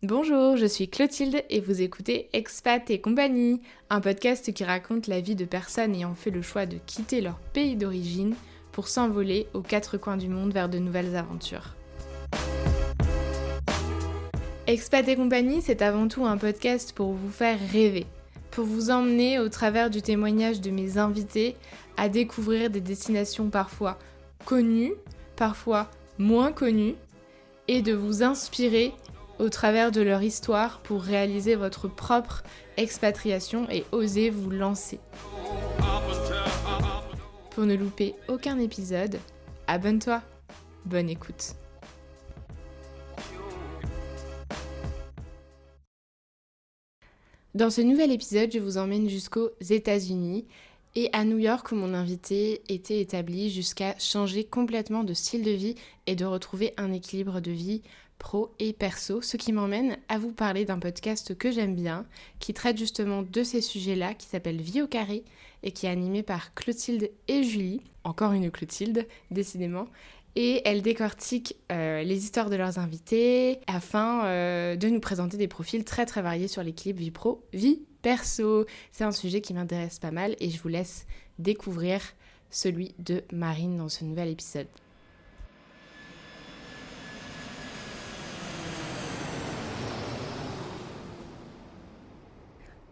Bonjour, je suis Clotilde et vous écoutez Expat et compagnie, un podcast qui raconte la vie de personnes ayant fait le choix de quitter leur pays d'origine pour s'envoler aux quatre coins du monde vers de nouvelles aventures. Expat et compagnie, c'est avant tout un podcast pour vous faire rêver, pour vous emmener au travers du témoignage de mes invités à découvrir des destinations parfois connues, parfois moins connues, et de vous inspirer au travers de leur histoire pour réaliser votre propre expatriation et oser vous lancer. Pour ne louper aucun épisode, abonne-toi. Bonne écoute. Dans ce nouvel épisode, je vous emmène jusqu'aux États-Unis et à New York où mon invité était établi jusqu'à changer complètement de style de vie et de retrouver un équilibre de vie pro et perso, ce qui m'emmène à vous parler d'un podcast que j'aime bien, qui traite justement de ces sujets-là, qui s'appelle Vie au carré et qui est animé par Clotilde et Julie, encore une Clotilde, décidément, et elles décortiquent les histoires de leurs invités afin de nous présenter des profils très très variés sur l'équilibre vie pro, vie perso. C'est un sujet qui m'intéresse pas mal et je vous laisse découvrir celui de Marine dans ce nouvel épisode.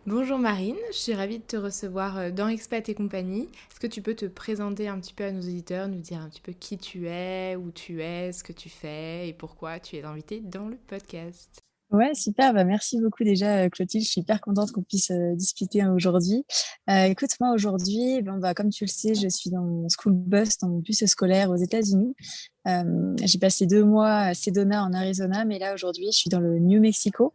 Bonjour Marine, je suis ravie de te recevoir dans Expat et compagnie. Est-ce que tu peux te présenter un petit peu à nos auditeurs, nous dire un petit peu qui tu es, où tu es, ce que tu fais et pourquoi tu es invitée dans le podcast? Ouais, super. Merci beaucoup déjà, Clotilde. Je suis hyper contente qu'on puisse discuter aujourd'hui. Écoute, moi aujourd'hui, comme tu le sais, je suis dans mon school bus, dans mon bus scolaire aux États-Unis. J'ai passé 2 mois à Sedona en Arizona, mais là aujourd'hui, je suis dans le New Mexico,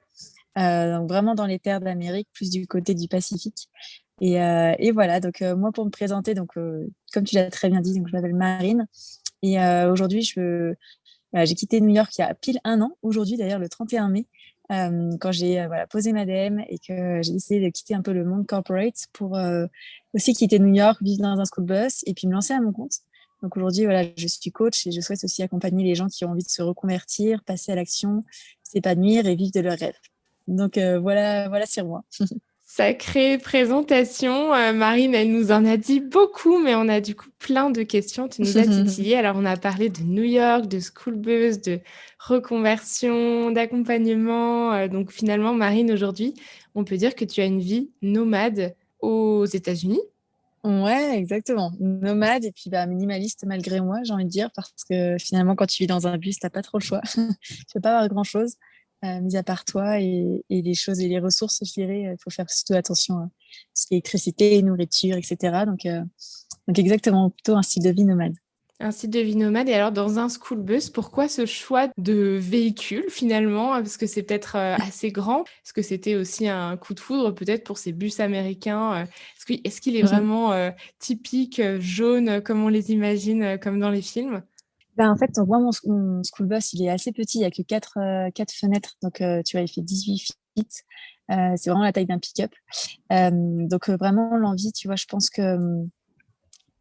donc vraiment dans les terres d'Amérique, plus du côté du Pacifique. Et voilà, donc moi pour me présenter, donc comme tu l'as très bien dit, donc je m'appelle Marine. Et aujourd'hui, j'ai quitté New York il y a pile un an, aujourd'hui d'ailleurs le 31 mai, quand j'ai posé ma DM et que j'ai décidé de quitter un peu le monde corporate pour aussi quitter New York, vivre dans un school bus et puis me lancer à mon compte. Donc aujourd'hui, voilà, je suis coach et je souhaite aussi accompagner les gens qui ont envie de se reconvertir, passer à l'action, s'épanouir et vivre de leurs rêves. Donc voilà sur moi. Sacrée présentation, Marine, elle nous en a dit beaucoup, mais on a du coup plein de questions. Tu nous as titillé. Alors, on a parlé de New York, de school bus, de reconversion, d'accompagnement. Donc, finalement, Marine, aujourd'hui, on peut dire que tu as une vie nomade aux États-Unis. Ouais, exactement. Nomade et puis minimaliste malgré moi, j'ai envie de dire, parce que finalement, quand tu vis dans un bus, t'as pas trop le choix. Tu peux pas avoir grand-chose, mis à part toi et les choses et les ressources, je dirais. Il faut faire surtout attention à ce qui est électricité, nourriture, etc. Donc exactement, plutôt un style de vie nomade. Un site de vie nomade. Et alors, dans un school bus, pourquoi ce choix de véhicule finalement? Parce que c'est peut-être assez grand. Est-ce que c'était aussi un coup de foudre peut-être pour ces bus américains? Est-ce qu'il est vraiment typique, jaune, comme on les imagine, comme dans les films? En fait, donc, moi, mon school bus, il est assez petit, il n'y a que quatre fenêtres. Donc, tu vois, il fait 18 feet. C'est vraiment la taille d'un pick-up. Donc, vraiment, l'envie, tu vois, je pense que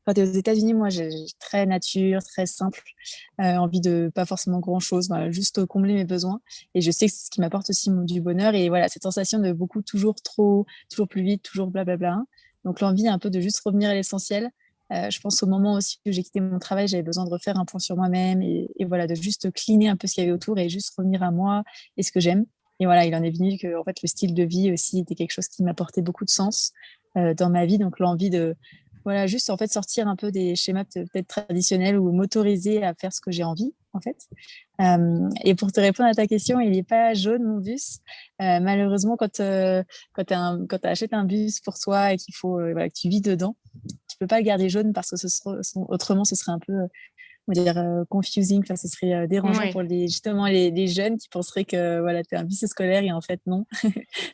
quand tu es aux États-Unis, moi, j'ai très nature, très simple, envie de pas forcément grand-chose, voilà, juste combler mes besoins. Et je sais que c'est ce qui m'apporte aussi du bonheur. Et voilà, cette sensation de beaucoup, toujours trop, toujours plus vite, toujours blablabla. Donc, l'envie un peu de juste revenir à l'essentiel. Je pense au moment aussi où j'ai quitté mon travail, j'avais besoin de refaire un point sur moi-même et voilà, de juste cleaner un peu ce qu'il y avait autour et juste revenir à moi et ce que j'aime. Et voilà, il en est venu que en fait, le style de vie aussi était quelque chose qui m'apportait beaucoup de sens dans ma vie. Donc, l'envie de voilà, juste en fait sortir un peu des schémas peut-être traditionnels ou m'autoriser à faire ce que j'ai envie, en fait. Et pour te répondre à ta question, il n'est pas jaune mon bus. Malheureusement, quand tu achètes un bus pour toi et qu'il faut voilà, que tu vis dedans, tu peux pas le garder jaune parce que autrement ce serait un peu on va dire confusing, enfin, ce serait dérangeant Oui. pour justement les jeunes qui penseraient que voilà, tu es un bus scolaire et en fait non,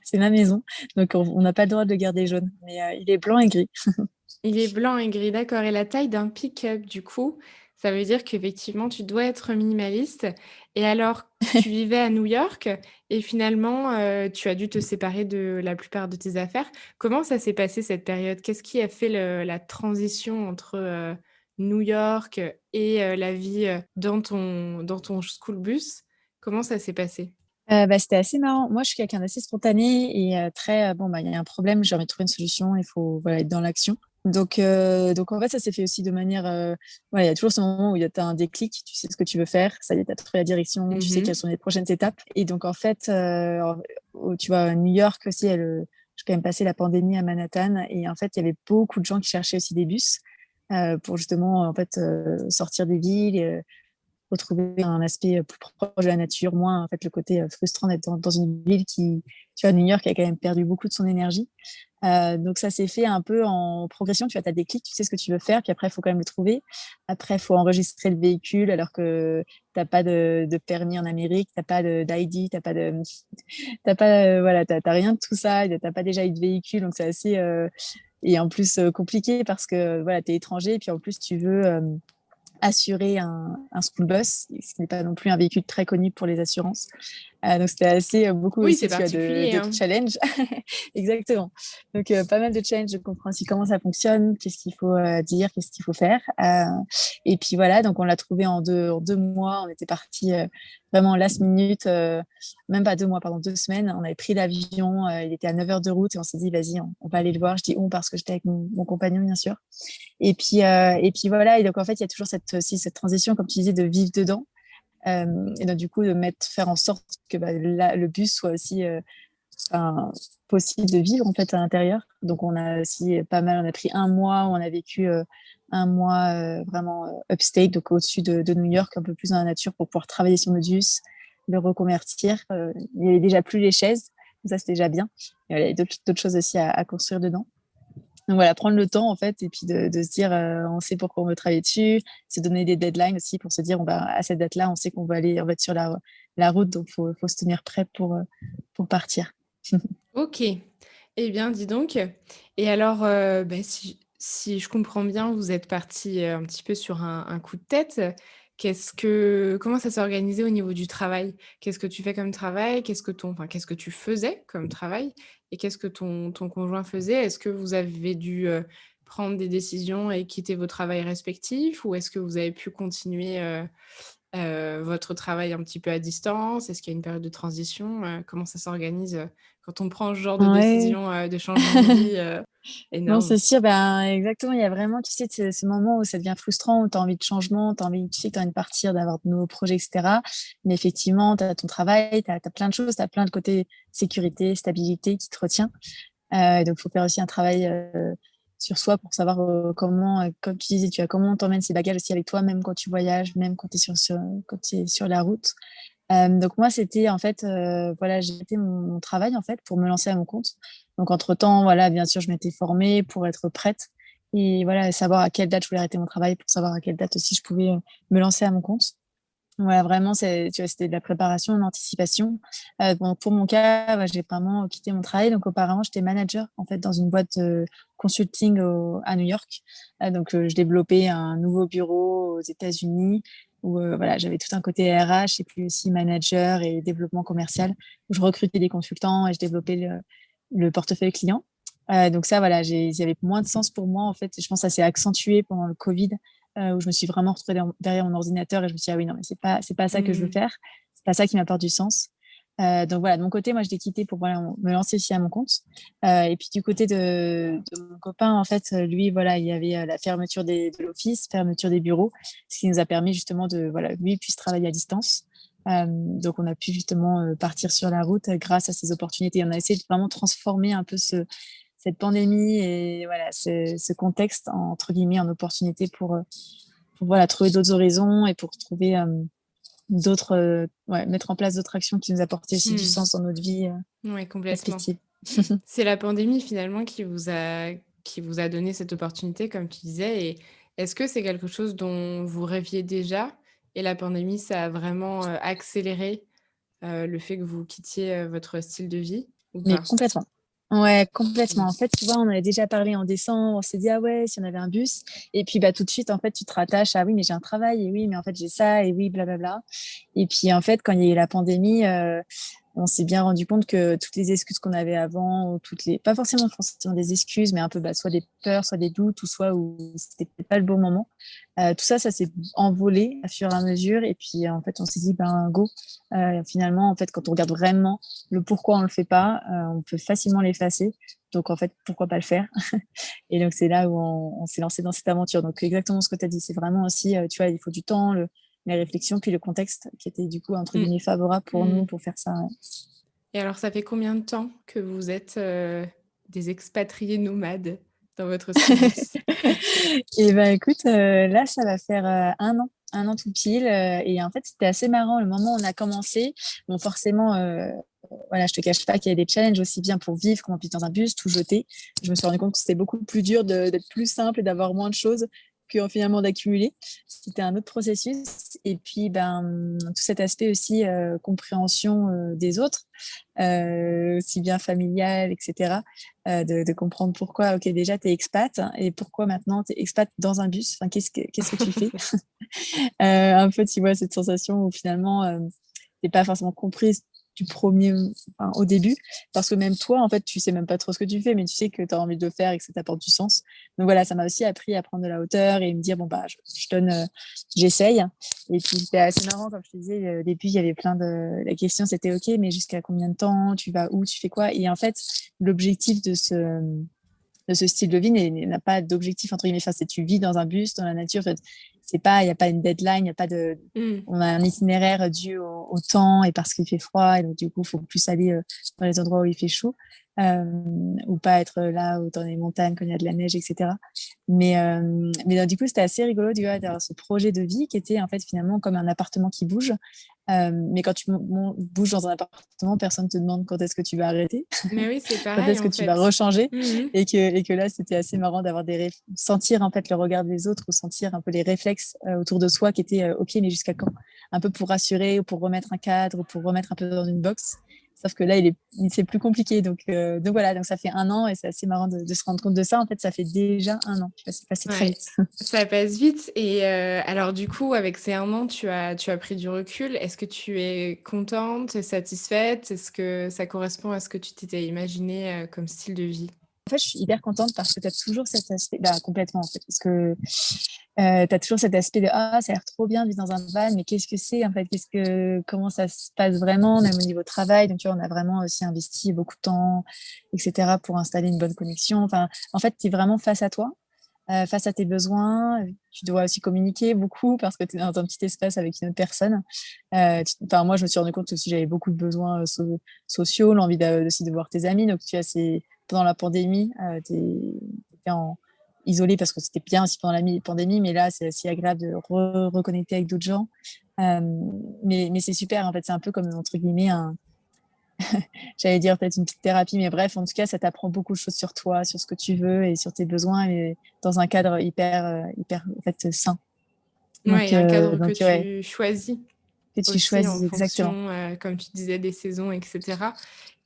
c'est ma maison. Donc on n'a pas le droit de le garder jaune, mais il est blanc et gris. Il est blanc et gris, d'accord. Et la taille d'un pick-up, du coup, ça veut dire qu'effectivement, tu dois être minimaliste. Et alors, tu vivais à New York et finalement, tu as dû te séparer de la plupart de tes affaires. Comment ça s'est passé cette période? Qu'est-ce qui a fait la transition entre New York et la vie dans ton school bus? Comment ça s'est passé? C'était assez marrant. Moi, je suis quelqu'un d'assez spontané et très, bon, bah, il y a un problème, j'ai envie de trouver une solution, il faut voilà, être dans l'action. Donc, en fait, ça s'est fait aussi de manière. Voilà, il y a toujours ce moment où tu as un déclic, tu sais ce que tu veux faire, ça y est, tu as trouvé la direction, tu sais quelles Mhm. sont les prochaines étapes. Et donc, en fait, tu vois, à New York aussi, j'ai quand même passé la pandémie à Manhattan. Et en fait, il y avait beaucoup de gens qui cherchaient aussi des bus pour justement, en fait, sortir des villes. Retrouver un aspect plus proche de la nature, moins en fait le côté frustrant d'être dans une ville qui, tu vois, New York a quand même perdu beaucoup de son énergie. Donc ça s'est fait un peu en progression. Tu vois, tu as des clics, tu sais ce que tu veux faire, puis après il faut quand même le trouver. Après il faut enregistrer le véhicule alors que t'as pas de permis en Amérique, t'as pas d'ID, t'as pas voilà, t'as rien de tout ça, t'as pas déjà eu de véhicule, donc c'est assez et en plus compliqué parce que voilà, t'es étranger et puis en plus tu veux assurer un school bus, ce qui n'est pas non plus un véhicule très connu pour les assurances. Donc c'était assez beaucoup Oui, aussi, c'est tu as particulier, de hein. challenges. Exactement. Donc pas mal de challenges, je comprends aussi comment ça fonctionne, qu'est-ce qu'il faut dire, qu'est-ce qu'il faut faire. Et puis voilà, donc on l'a trouvé en 2 mois. On était parti vraiment last minute, même pas 2 mois, pardon, 2 semaines. On avait pris l'avion, il était à 9 heures de route et on s'est dit, vas-y, on va aller le voir. Je dis on parce que j'étais avec mon compagnon, bien sûr. Et puis voilà, et donc en fait, il y a toujours aussi cette transition, comme tu disais, de vivre dedans. Et donc du coup, faire en sorte que le bus soit aussi enfin, possible de vivre en fait à l'intérieur. Donc on a aussi pas mal, on a pris un mois, où on a vécu un mois vraiment upstate, donc au-dessus de New York, un peu plus dans la nature pour pouvoir travailler sur notre bus, le reconvertir. Il n'y avait déjà plus les chaises, donc ça c'était déjà bien. Il y avait d'autres choses aussi à construire dedans. Donc voilà, prendre le temps en fait, et puis de se dire, on sait pourquoi on veut travailler dessus, se donner des deadlines aussi pour se dire, à cette date-là, on sait qu'on on va être sur la route, donc faut se tenir prêt pour partir. Ok. Eh bien, dis donc. Et alors, bah, si je comprends bien, vous êtes parti un petit peu sur un coup de tête. Comment ça s'est organisé au niveau du travail? Qu'est-ce que tu fais comme travail? Qu'est-ce que tu faisais comme travail? Et qu'est-ce que ton conjoint faisait? Est-ce que vous avez dû prendre des décisions et quitter vos travails respectifs? Ou est-ce que vous avez pu continuer votre travail un petit peu à distance? Est-ce qu'il y a une période de transition? Comment ça s'organise, quand on prend ce genre de Ouais. décision, de changement de vie, Non, énorme? c'est sûr, ben, exactement. Il y a vraiment, tu sais, ce moment où ça devient frustrant, où tu as envie de changement, tu sais que tu as envie de partir, d'avoir de nouveaux projets, etc. Mais effectivement, tu as ton travail, tu as plein de choses, tu as plein de côtés sécurité, stabilité qui te retient. Donc, il faut faire aussi un travail sur soi pour savoir comment, comme tu disais, comment t'emmènes ces bagages aussi avec toi, même quand tu voyages, même quand tu es quand tu sur la route. Donc moi, c'était en fait, voilà, j'ai arrêté mon travail en fait pour me lancer à mon compte. Donc entre-temps, voilà, bien sûr, je m'étais formée pour être prête et voilà, savoir à quelle date je voulais arrêter mon travail pour savoir à quelle date aussi je pouvais me lancer à mon compte. Voilà, vraiment, tu vois, c'était de la préparation, de l'anticipation. Bon, pour mon cas, bah, j'ai vraiment quitté mon travail. Donc, auparavant, j'étais manager en fait dans une boîte consulting à New York. Donc, je développais un nouveau bureau aux États-Unis où voilà, j'avais tout un côté RH et puis aussi manager et développement commercial où je recrutais des consultants et je développais le portefeuille client. Donc ça, voilà, il y avait moins de sens pour moi en fait. Et je pense que ça s'est accentué pendant le Covid où je me suis vraiment retrouvée derrière mon ordinateur et je me suis dit, ah oui, non, mais c'est pas ça que je veux Mmh. faire. C'est pas ça qui m'apporte du sens. Donc voilà, de mon côté, moi, je l'ai quitté pour voilà, me lancer aussi à mon compte. Et puis du côté de mon copain, en fait, lui, voilà, il y avait la fermeture de l'office, fermeture des bureaux, ce qui nous a permis justement voilà, lui puisse travailler à distance. Donc on a pu justement partir sur la route grâce à ces opportunités. On a essayé de vraiment transformer un peu cette pandémie et voilà, ce contexte entre guillemets en opportunité pour voilà, trouver d'autres horizons et pour trouver ouais, mettre en place d'autres actions qui nous apportaient aussi du Mmh. sens dans notre vie Ouais, complètement. respective. C'est la pandémie finalement qui vous a donné cette opportunité comme tu disais et est-ce que c'est quelque chose dont vous rêviez déjà et la pandémie, ça a vraiment, accéléré, le fait que vous quittiez, votre style de vie ou Mais pas? complètement. Ouais, complètement. Mmh. En fait, tu vois, on avait déjà parlé en décembre, on s'est dit, ah ouais, si on avait un bus. Et puis, bah, tout de suite, en fait, tu te rattaches à, oui, mais j'ai un travail, et oui, mais en fait, j'ai ça, et oui, blablabla. Et puis, en fait, quand il y a eu la pandémie, on s'est bien rendu compte que toutes les excuses qu'on avait avant, ou pas forcément des excuses, mais un peu soit des peurs, soit des doutes, ou soit où c'était peut-être pas le bon moment. Tout ça, ça s'est envolé à fur et à mesure. Et puis, en fait, on s'est dit, ben, go. Finalement, en fait, quand on regarde vraiment le pourquoi on le fait pas, on peut facilement l'effacer. Donc, en fait, pourquoi pas le faire? Et donc, c'est là où on s'est lancé dans cette aventure. Donc, exactement ce que tu as dit. C'est vraiment aussi, tu vois, il faut du temps, les réflexions, puis le contexte qui était du coup, entre Mm. guillemets, favorable pour nous pour faire ça. Ouais. Et alors, ça fait combien de temps que vous êtes des expatriés nomades dans votre school bus? Et ben écoute, là, ça va faire 1 an tout pile. Et en fait, c'était assez marrant le moment où on a commencé. Bon, forcément, voilà, je te cache pas qu'il y a des challenges aussi bien pour vivre, comment vivre dans un bus, tout jeter. Je me suis rendu compte que c'était beaucoup plus dur d'être plus simple et d'avoir moins de choses que finalement d'accumuler. C'était un autre processus. Et puis, ben, tout cet aspect aussi compréhension des autres, aussi bien familial, etc. De comprendre pourquoi, ok, déjà, tu es expat et pourquoi maintenant tu es expat dans un bus. Enfin, qu'est-ce que tu fais? Un peu, tu vois, cette sensation où finalement, t'es pas forcément comprise au début, parce que même toi, en fait, tu sais même pas trop ce que tu fais, mais tu sais que tu as envie de le faire et que ça t'apporte du sens. Donc voilà, ça m'a aussi appris à prendre de la hauteur et me dire, bon, bah, je donne, j'essaye. Et puis, c'était assez marrant, comme je te disais, au début, il y avait la question, c'était, OK, mais jusqu'à combien de temps? Tu vas où? Tu fais quoi? Et en fait, l'objectif de ce style de vie n'a pas d'objectif, entre guillemets. Enfin, c'est tu vis dans un bus, dans la nature. En fait, il n'y a pas une deadline, il n'y a pas de, Mm. on a un itinéraire dû au temps et parce qu'il fait froid. Et donc, du coup, il faut plus aller dans les endroits où il fait chaud, ou pas être là dans les montagnes quand il y a de la neige, etc. Mais donc, du coup, c'était assez rigolo d'avoir ce projet de vie qui était en fait finalement comme un appartement qui bouge. Mais quand tu bouges dans un appartement, personne ne te demande quand est-ce que tu vas arrêter, Mais oui, c'est quand pareil est-ce que en tu vas fait. rechanger. Mhm. Et que là, c'était assez marrant d'avoir sentir en fait le regard des autres ou sentir un peu les réflexes autour de soi qui étaient OK, mais jusqu'à quand? Un peu pour rassurer ou pour remettre un cadre ou pour remettre un peu dans une box. Sauf que là, c'est plus compliqué. Donc voilà, donc ça fait 1 an et c'est assez marrant de se rendre compte de ça. En fait, ça fait déjà 1 an. C'est passé très Ouais, vite. ça passe vite. Et alors du coup, avec ces 1 an, tu as pris du recul. Est-ce que tu es contente et satisfaite? Est-ce que ça correspond à ce que tu t'étais imaginé comme style de vie? En fait, je suis hyper contente parce que tu as toujours cet aspect, bah, complètement en fait, parce que tu as toujours cet aspect de ah, ça a l'air trop bien de vivre dans un van, mais qu'est-ce que c'est en fait? Comment ça se passe vraiment, même au niveau travail? Donc, tu vois, on a vraiment aussi investi beaucoup de temps, etc., pour installer une bonne connexion. Enfin, en fait, tu es vraiment face à toi, face à tes besoins. Tu dois aussi communiquer beaucoup parce que tu es dans un petit espace avec une autre personne. Enfin, moi, je me suis rendu compte aussi, j'avais beaucoup de besoins sociaux, l'envie aussi de voir tes amis. Donc, tu vois, pendant la pandémie, tu étais isolé parce que c'était bien aussi pendant la pandémie, mais là, c'est aussi agréable de reconnecter avec d'autres gens. Euh, mais c'est super, en fait, c'est un peu comme, entre guillemets, j'allais dire peut-être une petite thérapie, mais bref, en tout cas, ça t'apprend beaucoup de choses sur toi, sur ce que tu veux et sur tes besoins, et dans un cadre hyper en fait, sain. Ouais, Donc, et un cadre que ouais, tu choisis que tu aussi en choisis exactement. fonction, comme tu disais, des saisons, etc.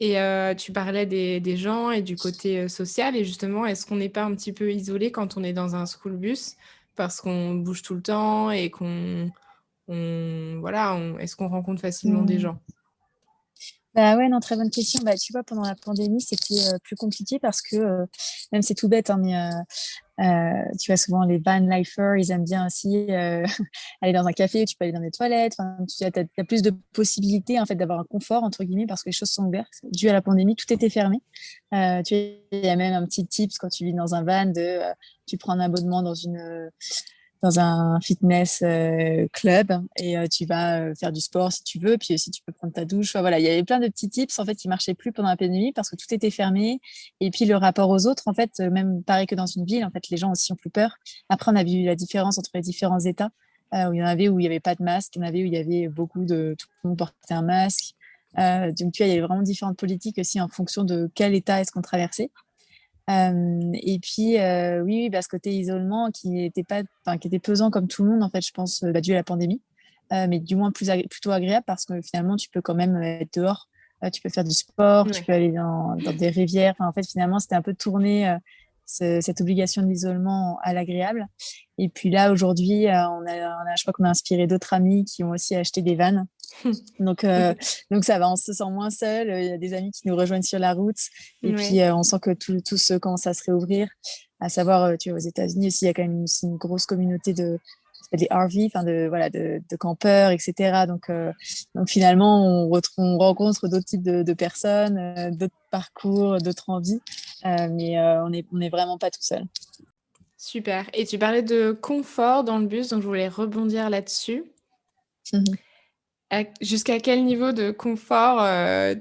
Et tu parlais des gens et du côté social. Et justement, est-ce qu'on n'est pas un petit peu isolé quand on est dans un school bus parce qu'on bouge tout le temps et voilà, est-ce qu'on rencontre facilement des Hmm. gens? Bah ouais, non, très bonne question. Bah, tu vois, pendant la pandémie, c'était plus compliqué parce que, même c'est tout bête, hein, mais tu vois, souvent les van lifers, ils aiment bien aussi aller dans un café, tu peux aller dans des toilettes. Enfin, tu as plus de possibilités en fait d'avoir un confort entre guillemets parce que les choses sont ouvertes. Dû à la pandémie, tout était fermé. Tu vois, il y a même un petit tips quand tu vis dans un van tu prends un abonnement dans un fitness club et tu vas faire du sport si tu veux, puis aussi tu peux prendre ta douche. Enfin, voilà, il y avait plein de petits tips en fait qui marchaient plus pendant la pandémie parce que tout était fermé. Et puis le rapport aux autres, en fait, même pareil que dans une ville, en fait, les gens aussi ont plus peur. Après, on a vu la différence entre les différents États, où il y en avait où il n'y avait pas de masque, il y en avait où il y avait tout le monde portait un masque. Donc, tu vois, il y avait vraiment différentes politiques aussi en fonction de quel État est-ce qu'on traversait. Et puis, oui, bah, ce côté isolement qui était pesant comme tout le monde, en fait, je pense, bah, dû à la pandémie, mais du moins plutôt agréable parce que finalement, tu peux quand même être dehors, tu peux faire du sport, tu Ouais. peux aller dans des rivières. Enfin, en fait, finalement, c'était un peu tourné cette obligation de l'isolement à l'agréable. Et puis là, aujourd'hui, je crois qu'on a inspiré d'autres amis qui ont aussi acheté des vannes Donc, donc ça va, on se sent moins seul. Il y a des amis qui nous rejoignent sur la route. Et Ouais. puis, on sent que tout se commence à se réouvrir. À savoir, tu vois, aux États-Unis aussi, il y a quand même aussi une grosse communauté ça s'appelle des RV, enfin de campeurs, etc. Donc finalement, on rencontre d'autres types de personnes, d'autres parcours, d'autres envies. Mais on est vraiment pas tout seul. Super. Et tu parlais de confort dans le bus, donc je voulais rebondir là-dessus. Jusqu'à quel niveau de confort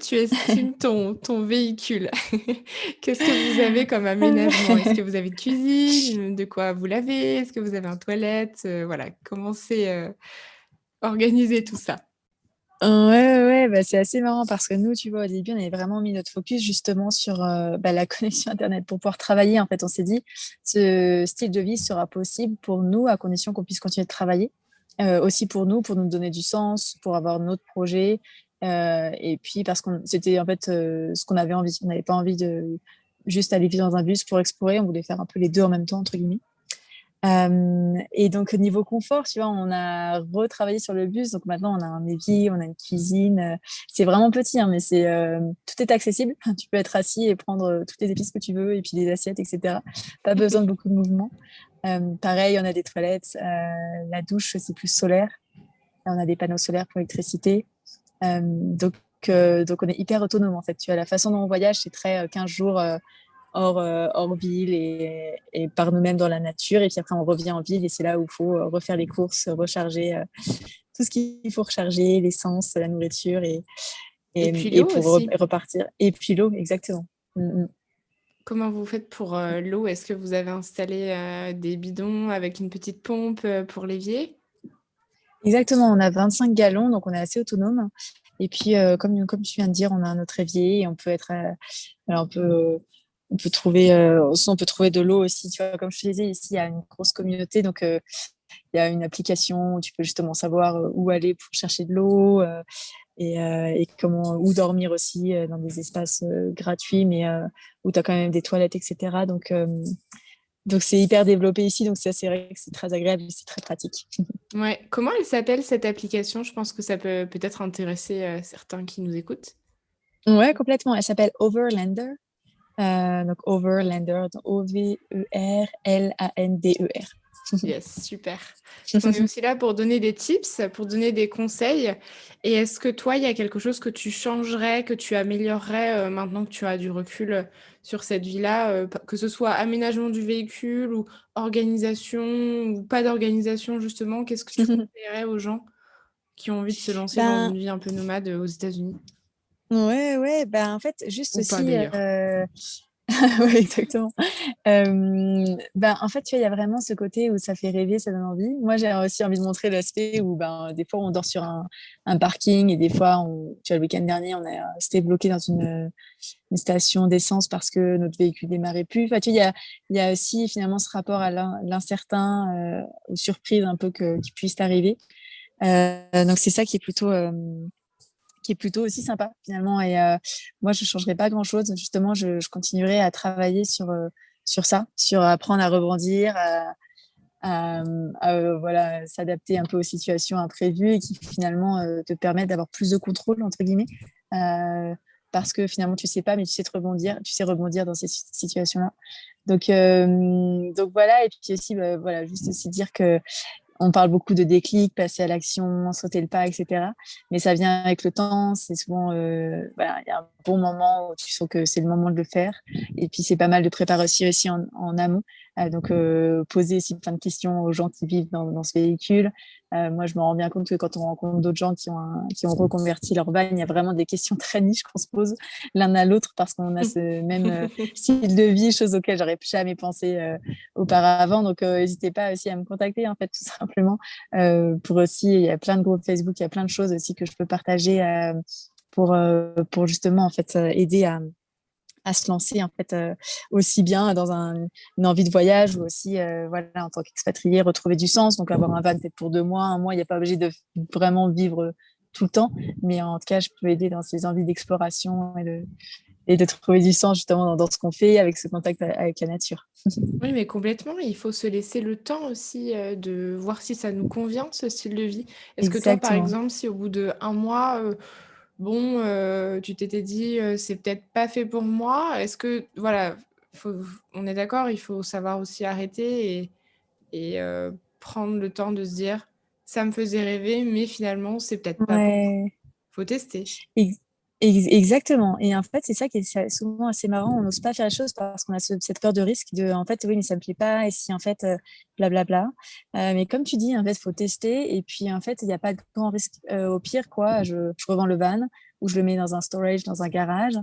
tu estimes ton véhicule? Qu'est-ce que vous avez comme aménagement? Est-ce que vous avez une cuisine? De quoi vous lavez? Est-ce que vous avez un toilette? Voilà, comment c'est organisé tout ça? Ouais, ouais, bah, c'est assez marrant parce que nous, tu vois, au début, on avait vraiment mis notre focus justement sur la connexion Internet pour pouvoir travailler. En fait, on s'est dit, ce style de vie sera possible pour nous à condition qu'on puisse continuer de travailler. Aussi pour nous donner du sens, pour avoir notre projet. Et puis parce que c'était en fait ce qu'on avait envie. On n'avait pas envie de juste aller vivre dans un bus pour explorer. On voulait faire un peu les deux en même temps, entre guillemets. Et donc, niveau confort, tu vois, on a retravaillé sur le bus. Donc, maintenant, on a un évier, on a une cuisine. C'est vraiment petit, hein, mais tout est accessible. Tu peux être assis et prendre toutes les épices que tu veux et puis des assiettes, etc. Pas besoin de beaucoup de mouvement. Pareil, on a des toilettes. La douche, c'est plus solaire. On a des panneaux solaires pour l'électricité. Donc, on est hyper autonome, en fait. Tu vois, la façon dont on voyage, c'est très 15 jours hors ville et par nous-mêmes dans la nature. Et puis après, on revient en ville et c'est là où il faut refaire les courses, recharger tout ce qu'il faut recharger, l'essence, la nourriture Et puis et l'eau pour aussi. repartir. Et puis l'eau, exactement. Mm, mm. Comment vous faites pour l'eau? Est-ce que vous avez installé des bidons avec une petite pompe pour l'évier? Exactement, on a 25 gallons, donc on est assez autonome. Et puis, comme tu viens de dire, on a notre évier et on peut être, alors on peut trouver de l'eau aussi. Tu vois, comme je te disais, ici, il y a une grosse communauté, donc il y a une application où tu peux justement savoir où aller pour chercher de l'eau et où dormir aussi dans des espaces gratuits, mais où tu as quand même des toilettes, etc. Donc c'est hyper développé ici, donc c'est vrai que c'est très agréable et c'est très pratique. Ouais. Comment elle s'appelle cette application? Je pense que ça peut peut-être intéresser certains qui nous écoutent. Ouais, complètement. Elle s'appelle Overlander. Donc Overlander, Overlander. Yes, super. Parce qu'on est aussi là pour donner des tips, pour donner des conseils. Et est-ce que toi, il y a quelque chose que tu changerais, que tu améliorerais maintenant que tu as du recul sur cette vie-là, que ce soit aménagement du véhicule ou organisation ou pas d'organisation, justement, qu'est-ce que tu conseillerais aux gens qui ont envie de se lancer dans Ben, une vie un peu nomade aux États-Unis? ouais, ouais, ben, en fait, juste Ou pas aussi, d'ailleurs. ouais, exactement. Ben, en fait, tu vois, il y a vraiment ce côté où ça fait rêver, ça donne envie. Moi, j'ai aussi envie de montrer l'aspect où, ben, des fois, on dort sur un parking et des fois, tu vois, le week-end dernier, c'était bloqué dans une station d'essence parce que notre véhicule démarrait plus. Enfin, tu vois, il y a aussi finalement ce rapport à l'incertain, aux surprises un peu qui puissent arriver. Donc, c'est ça qui est plutôt aussi sympa finalement. Et moi, je changerais pas grand-chose. Justement, je continuerai à travailler sur ça, sur apprendre à rebondir, voilà, s'adapter un peu aux situations imprévues et qui finalement te permettent d'avoir plus de contrôle, entre guillemets. Euh, parce que finalement, tu sais pas, mais tu sais rebondir dans ces situations-là. Donc voilà, et puis aussi, bah, voilà, juste aussi dire que on parle beaucoup de déclic, passer à l'action, sauter le pas, etc. Mais ça vient avec le temps. C'est souvent, voilà, il y a un bon moment où tu sens que c'est le moment de le faire. Et puis, c'est pas mal de préparer aussi en amont. Poser aussi plein de questions aux gens qui vivent dans ce véhicule. Moi, je me rends bien compte que quand on rencontre d'autres gens qui ont reconverti leur van, il y a vraiment des questions très niches qu'on se pose l'un à l'autre parce qu'on a ce même style de vie, chose auquel j'aurais jamais pensé auparavant. Donc, n'hésitez pas aussi à me contacter, en fait, tout simplement. Pour aussi, il y a plein de groupes Facebook, il y a plein de choses aussi que je peux partager pour justement, en fait, aider à se lancer, en fait, aussi bien dans une envie de voyage ou aussi, voilà, en tant qu'expatrié, retrouver du sens. Donc, avoir un van peut-être pour 2 mois, un mois, il n'y a pas obligé de vraiment vivre tout le temps. Mais en tout cas, je peux aider dans ces envies d'exploration et de trouver du sens justement dans ce qu'on fait avec ce contact avec la nature. Oui, mais complètement, il faut se laisser le temps aussi de voir si ça nous convient, ce style de vie. Est-ce que toi, par Exactement. exemple, si au bout d'1 mois, bon, tu t'étais dit, c'est peut-être pas fait pour moi, est-ce que, voilà, faut, on est d'accord, il faut savoir aussi arrêter et prendre le temps de se dire, ça me faisait rêver, mais finalement, c'est peut-être pas pour moi. Ouais. Faut tester. Ex- Exactement. Et en fait, c'est ça qui est souvent assez marrant. On n'ose pas faire les choses parce qu'on a cette peur de risque de, en fait, oui, mais ça me plaît pas. Et si, en fait, blablabla. Mais comme tu dis, en fait, faut tester. Et puis, en fait, il n'y a pas de grand risque. Au pire, quoi, je revends le van ou je le mets dans un storage, dans un garage.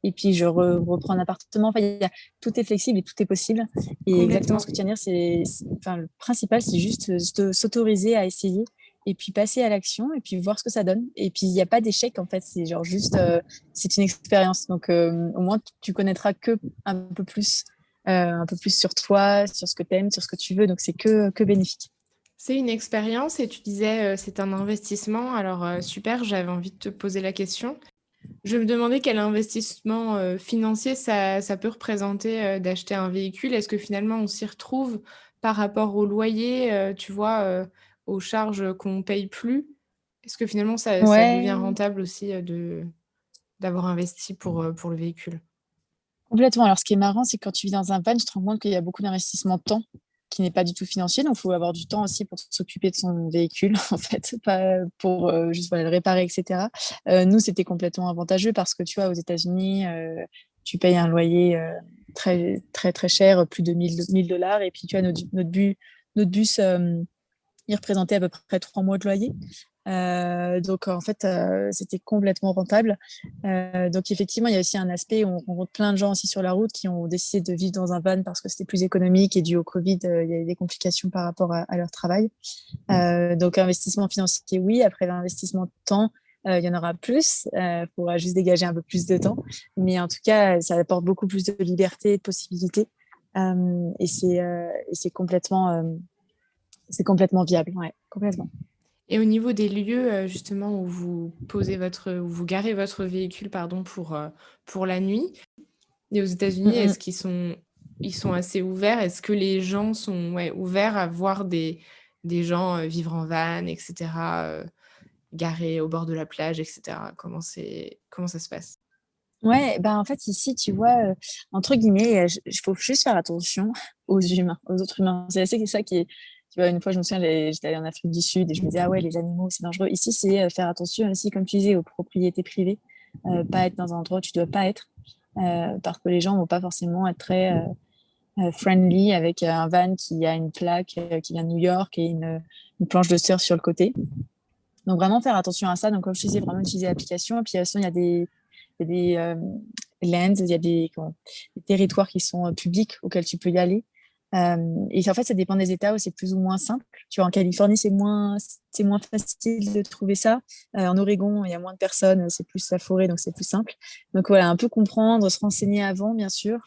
Et puis, je reprends un appartement. Enfin, tout est flexible et tout est possible. Et exactement Complètement. ce que tu viens de dire, enfin, le principal, c'est juste de s'autoriser à essayer et puis passer à l'action et puis voir ce que ça donne. Et puis, il n'y a pas d'échec, en fait. C'est genre juste, c'est une expérience. Donc, au moins, tu connaîtras que un peu plus sur toi, sur ce que tu aimes, sur ce que tu veux. Donc, c'est que bénéfique. C'est une expérience et tu disais, c'est un investissement. Alors, super, j'avais envie de te poser la question. Je me demandais quel investissement financier ça peut représenter d'acheter un véhicule. Est-ce que finalement on s'y retrouve par rapport au loyer, tu vois, aux charges qu'on paye plus? Est-ce que finalement ça devient Ouais, rentable aussi d'avoir investi pour le véhicule? complètement. Alors, ce qui est marrant, c'est que quand tu vis dans un van, tu te rends compte qu'il y a beaucoup d'investissement de temps qui n'est pas du tout financier. Donc, il faut avoir du temps aussi pour s'occuper de son véhicule, en fait, pas pour juste voilà, le réparer, etc. Nous, c'était complètement avantageux parce que, tu vois, aux États-Unis, tu payes un loyer très, très, très cher, plus de 1000 $. Et puis, tu vois, notre bus, il représentait à peu près 3 mois de loyer. Donc en fait, c'était complètement rentable. Donc effectivement, il y a aussi un aspect où on rencontre plein de gens aussi sur la route qui ont décidé de vivre dans un van parce que c'était plus économique et dû au Covid, il y a eu des complications par rapport à leur travail. Donc investissement financier, oui. Après l'investissement de temps, il y en aura plus. Il faudra juste dégager un peu plus de temps. Mais en tout cas, ça apporte beaucoup plus de liberté et de possibilités. Et c'est complètement viable. Ouais, complètement. Et au niveau des lieux, justement où où vous garez votre véhicule, pardon, pour la nuit et aux Mm, États-Unis, mm. est-ce ils sont assez ouverts? Est-ce que les gens sont, ouais, ouverts à voir des gens, vivre en van et cetera, garés au bord de la plage et cetera? Comment ça se passe? Ouais, bah en fait, ici, tu vois, entre guillemets, il faut juste faire attention aux humains, aux autres humains. C'est assez ça qui est, tu vois, une fois, je me souviens, j'étais allée en Afrique du Sud et je me disais, ah ouais, les animaux, c'est dangereux. Ici, c'est faire attention aussi, comme tu disais, aux propriétés privées, pas être dans un endroit où tu dois pas être, parce que les gens vont pas forcément être très friendly avec un van qui a une plaque qui vient de New York et une planche de surf sur le côté. Donc vraiment faire attention à ça. Donc comme je disais, vraiment utiliser l'application. Et puis sinon, il y a des lands, il y a des territoires qui sont publics auxquels tu peux y aller. Et en fait, ça dépend des États où c'est plus ou moins simple. Tu vois, en Californie, c'est moins facile de trouver ça. En Oregon, il y a moins de personnes, c'est plus la forêt, donc c'est plus simple. Donc voilà, un peu comprendre, se renseigner avant, bien sûr.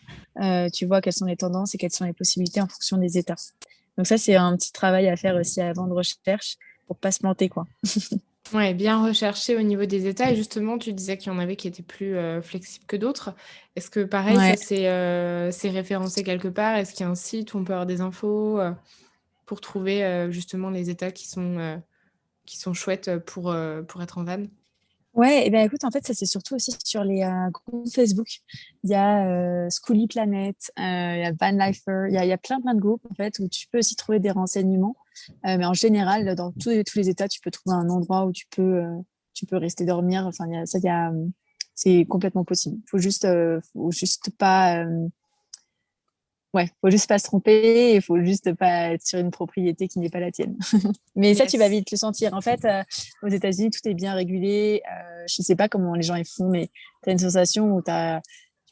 Tu vois quelles sont les tendances et quelles sont les possibilités en fonction des États. Donc ça, c'est un petit travail à faire aussi avant de recherche pour pas se planter, quoi. Ouais, bien recherché au niveau des États et justement, tu disais qu'il y en avait qui étaient plus, flexibles que d'autres. Est-ce que pareil, ça Ouais. c'est référencé quelque part? Est-ce qu'il y a un site où on peut avoir des infos, pour trouver, justement les États qui sont chouettes, pour être en van? Ouais, et ben écoute, en fait, ça c'est surtout aussi sur les groupes Facebook. Il y a Schoolie Planet, il y a Van Lifer, il y a plein de groupes en fait où tu peux aussi trouver des renseignements. Mais en général, dans tous les États, tu peux trouver un endroit où tu peux rester dormir. Enfin, c'est complètement possible. Faut juste pas, ouais, faut juste pas se tromper. Il faut juste pas être sur une propriété qui n'est pas la tienne. Mais ça, tu vas Yes. vite le sentir. En fait, aux États-Unis, tout est bien régulé. Je sais pas comment les gens y font, mais tu as une sensation où tu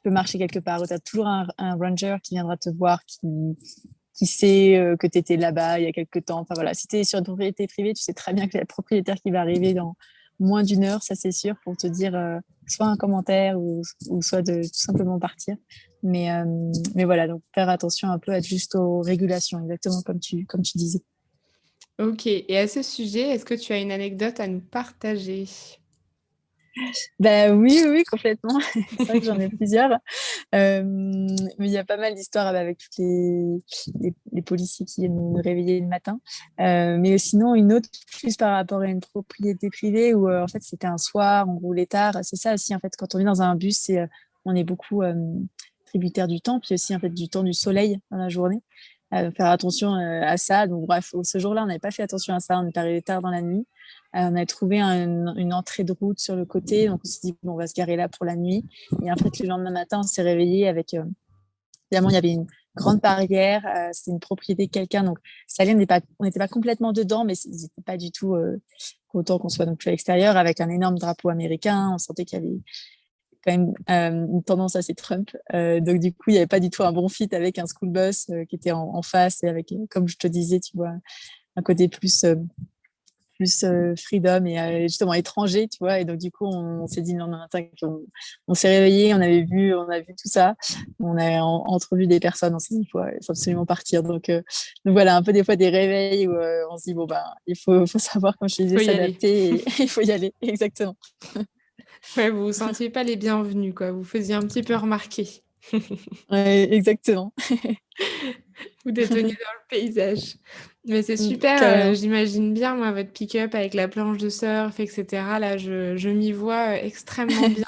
peux marcher quelque part, où tu as toujours un ranger qui viendra te voir, qui sait que tu étais là-bas il y a quelques temps. Enfin voilà, si tu es sur une propriété privée, tu sais très bien qu'il y a le propriétaire qui va arriver dans moins d'une heure, ça c'est sûr, pour te dire soit un commentaire ou soit de tout simplement partir. Mais voilà, donc faire attention un peu, être juste aux régulations, exactement comme tu disais. OK, et à ce sujet, est-ce que tu as une anecdote à nous partager? Bah oui, oui, oui, complètement. C'est vrai que j'en ai plusieurs. Mais il y a pas mal d'histoires avec toutes les policiers qui viennent me réveiller le matin. Mais sinon, une autre, plus par rapport à une propriété privée où en fait c'était un soir, on roulait tard. C'est ça aussi, en fait, quand on est dans un bus, on est beaucoup tributaire du temps, puis aussi en fait du temps du soleil dans la journée. Faire attention à ça. Donc bref, ce jour-là, on n'avait pas fait attention à ça. On est arrivé tard dans la nuit. On a trouvé une entrée de route sur le côté. Donc on s'est dit, bon, on va se garer là pour la nuit. Et en fait, le lendemain matin, on s'est réveillé avec... évidemment, il y avait une grande barrière. C'était une propriété de quelqu'un. Donc ça allait, on n'était pas complètement dedans, mais ils n'étaient pas du tout content qu'on soit non plus à l'extérieur avec un énorme drapeau américain. On sentait qu'il y avait quand même une tendance assez Trump. Donc, du coup, il n'y avait pas du tout un bon fit avec un school bus qui était en face et avec, comme je te disais, tu vois, un côté plus freedom et justement étranger, tu vois. Et donc, du coup, on s'est dit le lendemain matin on s'est réveillé, on a vu tout ça, on a entrevu des personnes, on s'est dit, il faut absolument partir. Donc, voilà, un peu des fois des réveils où on se dit, bon, ben, faut savoir, comme je te disais, Faut y aller. s'adapter et il faut y aller, exactement. Ouais, vous vous sentiez pas les bienvenus, quoi. Vous faisiez un petit peu remarquer. Ouais, exactement. Vous déteniez dans le paysage. Mais c'est super, Carrément. j'imagine bien, moi, votre pick-up avec la planche de surf, etc. Là, je m'y vois extrêmement bien.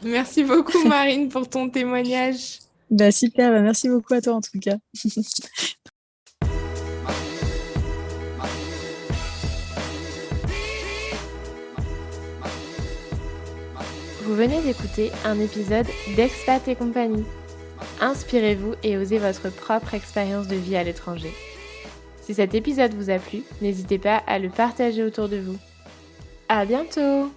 Merci beaucoup, Marine, pour ton témoignage. Bah super, bah merci beaucoup à toi en tout cas. Vous venez d'écouter un épisode d'Expat et compagnie. Inspirez-vous et osez votre propre expérience de vie à l'étranger. Si cet épisode vous a plu, n'hésitez pas à le partager autour de vous. À bientôt!